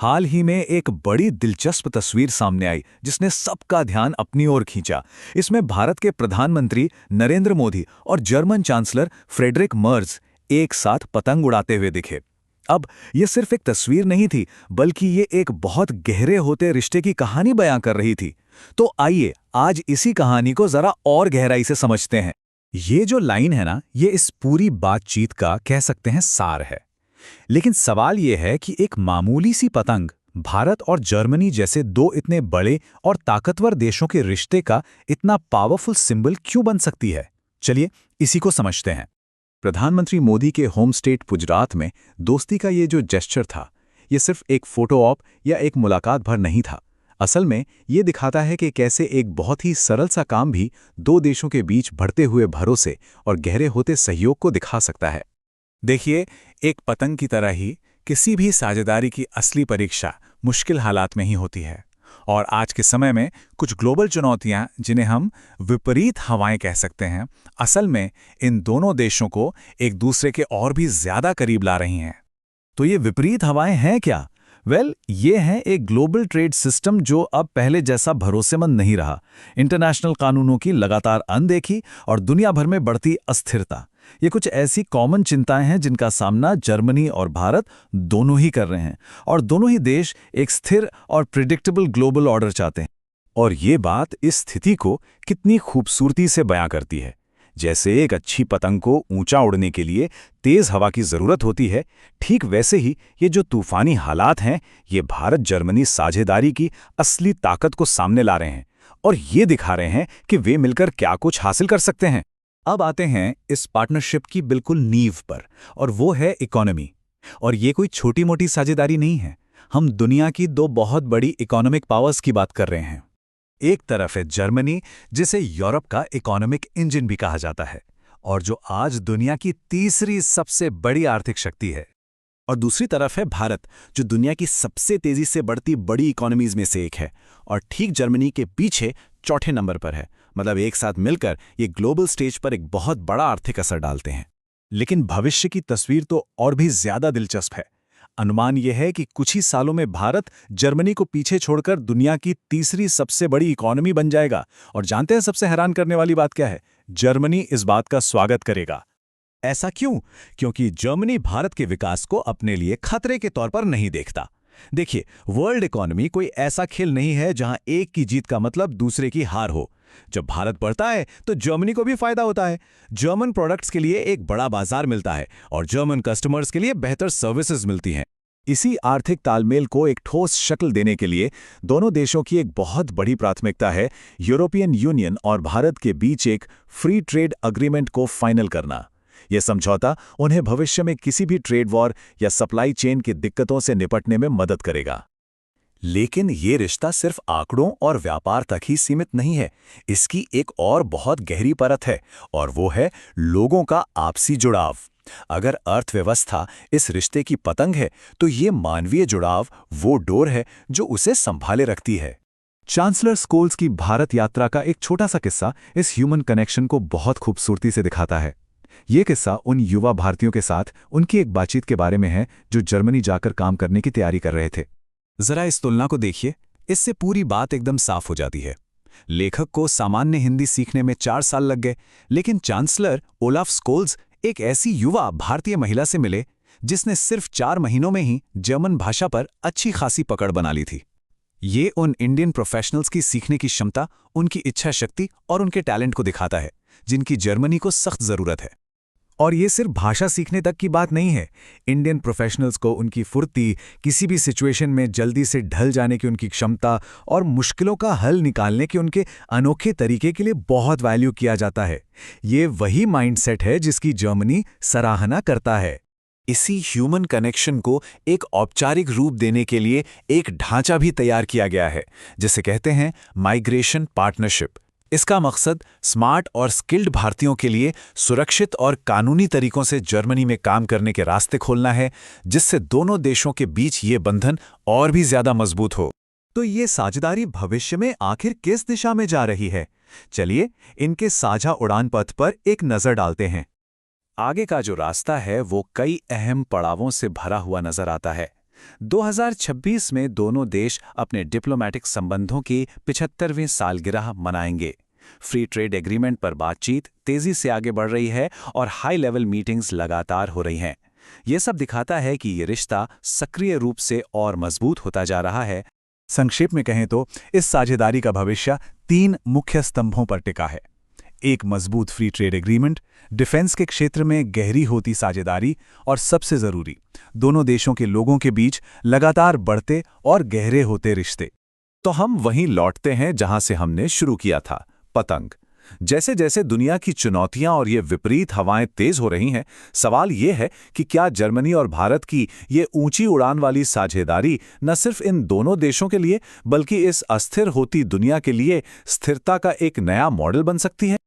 हाल ही में एक बड़ी दिलचस्प तस्वीर सामने आई जिसने सबका ध्यान अपनी ओर खींचा। इसमें भारत के प्रधानमंत्री नरेंद्र मोदी और जर्मन चांसलर फ्रेडरिक मर्ज एक साथ पतंग उड़ाते हुए दिखे। अब ये सिर्फ एक तस्वीर नहीं थी, बल्कि ये एक बहुत गहरे होते रिश्ते की कहानी बयां कर रही थी। तो आइए आज इसी कहानी को जरा और गहराई से समझते हैं। ये जो लाइन है ना, ये इस पूरी बातचीत का कह सकते हैं सार है। लेकिन सवाल यह है कि एक मामूली सी पतंग भारत और जर्मनी जैसे दो इतने बड़े और ताकतवर देशों के रिश्ते का इतना पावरफुल सिंबल क्यों बन सकती है। चलिए इसी को समझते हैं। प्रधानमंत्री मोदी के होम स्टेट गुजरात में दोस्ती का ये जो जेस्चर था, ये सिर्फ एक फोटो ऑप या एक मुलाकात भर नहीं था। असल में ये दिखाता है कि कैसे एक बहुत ही सरल सा काम भी दो देशों के बीच बढ़ते हुए भरोसे और गहरे होते सहयोग को दिखा सकता है। देखिए, एक पतंग की तरह ही किसी भी साझेदारी की असली परीक्षा मुश्किल हालात में ही होती है। और आज के समय में कुछ ग्लोबल चुनौतियां, जिन्हें हम विपरीत हवाएं कह सकते हैं, असल में इन दोनों देशों को एक दूसरे के और भी ज्यादा करीब ला रही हैं। तो ये विपरीत हवाएं हैं क्या? ये हैं एक ग्लोबल ट्रेड सिस्टम जो अब पहले जैसा भरोसेमंद नहीं रहा, इंटरनेशनल कानूनों की लगातार अनदेखी और दुनिया भर में बढ़ती अस्थिरता। ये कुछ ऐसी कॉमन चिंताएं हैं जिनका सामना जर्मनी और भारत दोनों ही कर रहे हैं, और दोनों ही देश एक स्थिर और प्रिडिक्टेबल ग्लोबल ऑर्डर चाहते हैं। और ये बात इस स्थिति को कितनी खूबसूरती से बयां करती है। जैसे एक अच्छी पतंग को ऊंचा उड़ने के लिए तेज हवा की जरूरत होती है, ठीक वैसे ही ये जो तूफानी हालात हैं, ये भारत जर्मनी साझेदारी की असली ताकत को सामने ला रहे हैं और ये दिखा रहे हैं कि वे मिलकर क्या कुछ हासिल कर सकते हैं। अब आते हैं इस पार्टनरशिप की बिल्कुल नींव पर, और वो है इकोनॉमी। और ये कोई छोटी मोटी साझेदारी नहीं है। हम दुनिया की दो बहुत बड़ी इकोनॉमिक पावर्स की बात कर रहे हैं। एक तरफ है जर्मनी, जिसे यूरोप का इकोनॉमिक इंजन भी कहा जाता है और जो आज दुनिया की तीसरी सबसे बड़ी आर्थिक शक्ति है। और दूसरी तरफ है भारत, जो दुनिया की सबसे तेजी से बढ़ती बड़ी इकोनॉमीज में से एक है और ठीक जर्मनी के पीछे चौथे नंबर पर है। मतलब एक साथ मिलकर ये ग्लोबल स्टेज पर एक बहुत बड़ा आर्थिक असर डालते हैं। लेकिन भविष्य की तस्वीर तो और भी ज्यादा दिलचस्प है। अनुमान यह है कि कुछ ही सालों में भारत जर्मनी को पीछे छोड़कर दुनिया की तीसरी सबसे बड़ी इकोनॉमी बन जाएगा। और जानते हैं सबसे हैरान करने वाली बात क्या है? जर्मनी इस बात का स्वागत करेगा। ऐसा क्यों? क्योंकि जर्मनी भारत के विकास को अपने लिए खतरे के तौर पर नहीं देखता। देखिए, वर्ल्ड इकोनॉमी कोई ऐसा खेल नहीं है जहां एक की जीत का मतलब दूसरे की हार हो। जब भारत बढ़ता है तो जर्मनी को भी फायदा होता है। जर्मन प्रोडक्ट्स के लिए एक बड़ा बाजार मिलता है और जर्मन कस्टमर्स के लिए बेहतर सर्विसेज मिलती हैं। इसी आर्थिक तालमेल को एक ठोस शक्ल देने के लिए दोनों देशों की एक बहुत बड़ी प्राथमिकता है यूरोपियन यूनियन और भारत के बीच एक फ्री ट्रेड अग्रीमेंट को फाइनल करना। यह समझौता उन्हें भविष्य में किसी भी ट्रेड वॉर या सप्लाई चेन की दिक्कतों से निपटने में मदद करेगा। लेकिन ये रिश्ता सिर्फ आंकड़ों और व्यापार तक ही सीमित नहीं है। इसकी एक और बहुत गहरी परत है, और वो है लोगों का आपसी जुड़ाव। अगर अर्थव्यवस्था इस रिश्ते की पतंग है, तो ये मानवीय जुड़ाव वो डोर है जो उसे संभाले रखती है। चांसलर स्कोल्स की भारत यात्रा का एक छोटा सा किस्सा इस ह्यूमन कनेक्शन को बहुत खूबसूरती से दिखाता है। ये किस्सा उन युवा भारतीयों के साथ उनकी एक बातचीत के बारे में है जो जर्मनी जाकर काम करने की तैयारी कर रहे थे। जरा इस तुलना को देखिए, इससे पूरी बात एकदम साफ हो जाती है। लेखक को सामान्य हिंदी सीखने में 4 साल लग गए, लेकिन चांसलर ओलाफ स्कोल्स एक ऐसी युवा भारतीय महिला से मिले जिसने सिर्फ 4 महीनों में ही जर्मन भाषा पर अच्छी खासी पकड़ बना ली थी। ये उन इंडियन प्रोफेशनल्स की सीखने की क्षमता, उनकी इच्छा शक्ति और उनके टैलेंट को दिखाता है, जिनकी जर्मनी को सख्त जरूरत है। और ये सिर्फ भाषा सीखने तक की बात नहीं है। इंडियन प्रोफेशनल्स को उनकी फुर्ती, किसी भी सिचुएशन में जल्दी से ढल जाने की उनकी क्षमता और मुश्किलों का हल निकालने के उनके अनोखे तरीके के लिए बहुत वैल्यू किया जाता है। ये वही माइंडसेट है जिसकी जर्मनी सराहना करता है। इसी ह्यूमन कनेक्शन को एक औपचारिक रूप देने के लिए एक ढांचा भी तैयार किया गया है, जिसे कहते हैं माइग्रेशन पार्टनरशिप। इसका मकसद स्मार्ट और स्किल्ड भारतीयों के लिए सुरक्षित और कानूनी तरीकों से जर्मनी में काम करने के रास्ते खोलना है, जिससे दोनों देशों के बीच ये बंधन और भी ज्यादा मजबूत हो। तो ये साझेदारी भविष्य में आखिर किस दिशा में जा रही है? चलिए इनके साझा उड़ान पथ पर एक नजर डालते हैं। आगे का जो रास्ता है वो कई अहम पड़ावों से भरा हुआ नजर आता है। 2026 में दोनों देश अपने डिप्लोमेटिक संबंधों की 75वीं सालगिरह मनाएंगे। फ्री ट्रेड एग्रीमेंट पर बातचीत तेजी से आगे बढ़ रही है और हाई लेवल मीटिंग्स लगातार हो रही हैं। ये सब दिखाता है कि ये रिश्ता सक्रिय रूप से और मजबूत होता जा रहा है। संक्षेप में कहें तो इस साझेदारी का भविष्य 3 मुख्य स्तंभों पर टिका है। एक मजबूत फ्री ट्रेड एग्रीमेंट, डिफेंस के क्षेत्र में गहरी होती साझेदारी और सबसे जरूरी, दोनों देशों के लोगों के बीच लगातार बढ़ते और गहरे होते रिश्ते। तो हम वहीं लौटते हैं जहां से हमने शुरू किया था, पतंग। जैसे जैसे दुनिया की चुनौतियां और ये विपरीत हवाएं तेज हो रही हैं, सवाल ये है कि क्या जर्मनी और भारत की ये ऊंची उड़ान वाली साझेदारी न सिर्फ इन दोनों देशों के लिए बल्कि इस अस्थिर होती दुनिया के लिए स्थिरता का एक नया मॉडल बन सकती है।